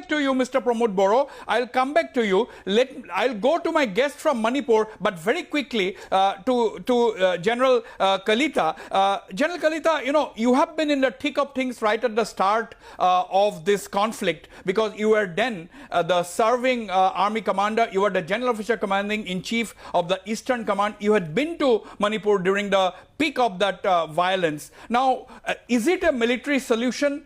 back to you, Mr. Pramod Boro. I'll come back to you. I'll go to my guest from Manipur, but very quickly to General Kalita. General Kalita, you know, you have been in the thick of things right at the start of this conflict, because you were then the serving army commander. You were the general officer commanding in chief of the Eastern Command. You had been to Manipur during the peak of that violence. Now, is it a military solution?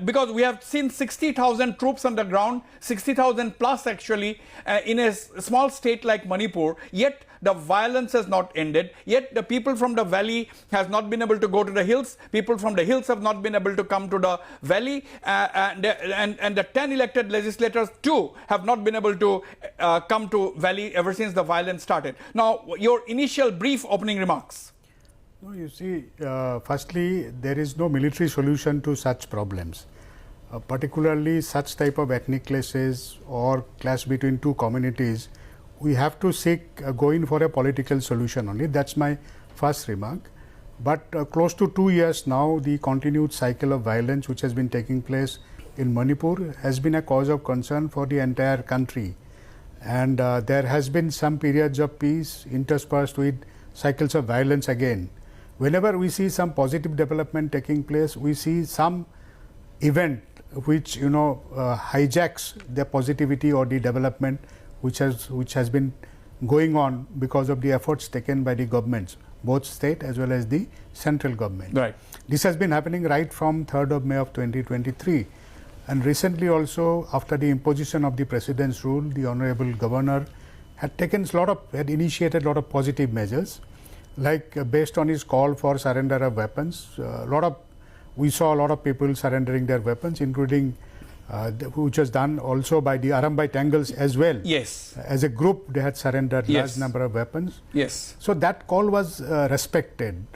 Because we have seen 60,000 troops on the ground, 60,000 plus actually, in a small state like Manipur, yet the violence has not ended, yet the people from the valley has not been able to go to the hills, people from the hills have not been able to come to the valley, and the 10 elected legislators too have not been able to come to valley ever since the violence started. Now, your initial brief opening remarks. No, you see, firstly, there is no military solution to such problems, particularly such type of ethnic clashes or clash between two communities. We have to seek going for a political solution only. That's my first remark. But close to 2 years now, the continued cycle of violence which has been taking place in Manipur has been a cause of concern for the entire country. And there has been some periods of peace interspersed with cycles of violence again. Whenever we see some positive development taking place, we see some event which, you know, hijacks the positivity or the development which has been going on because of the efforts taken by the governments, both state as well as the central government. Right. This has been happening right from 3rd of May of 2023. And recently also, after the imposition of the President's rule, the Honorable Governor had initiated a lot of positive measures, like based on his call for surrender of weapons. We saw a lot of people surrendering their weapons, including which was done also by the Arambai Tangals as well. Yes. As a group, they had surrendered large number of weapons. Yes. So that call was respected.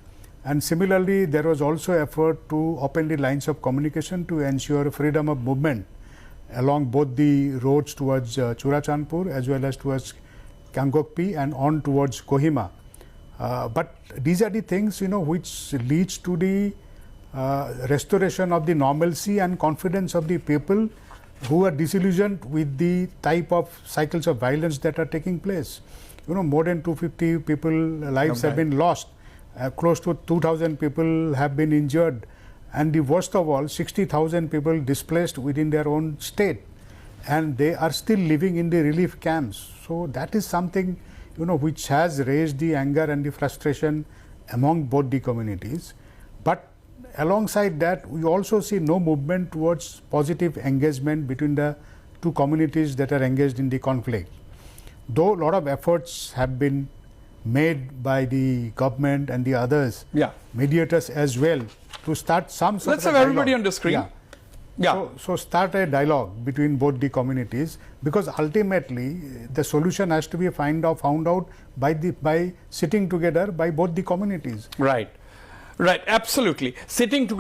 And similarly, there was also effort to open the lines of communication to ensure freedom of movement along both the roads towards Churachandpur as well as towards Kangokpi and on towards Kohima. But these are the things, you know, which leads to the restoration of the normalcy and confidence of the people who are disillusioned with the type of cycles of violence that are taking place. You know, more than 250 people lives have been lost. Close to 2,000 people have been injured. And the worst of all, 60,000 people displaced within their own state. And they are still living in the relief camps. So that is something, you know, which has raised the anger and the frustration among both the communities. But alongside that, we also see no movement towards positive engagement between the two communities that are engaged in the conflict. Though a lot of efforts have been made by the government and the others, mediators as well, to start some sort Let's of have everybody dialogue. on the screen. So start a dialogue between both the communities, because ultimately the solution has to be found out by sitting together by both the communities. Right. Right. Absolutely. Sitting together.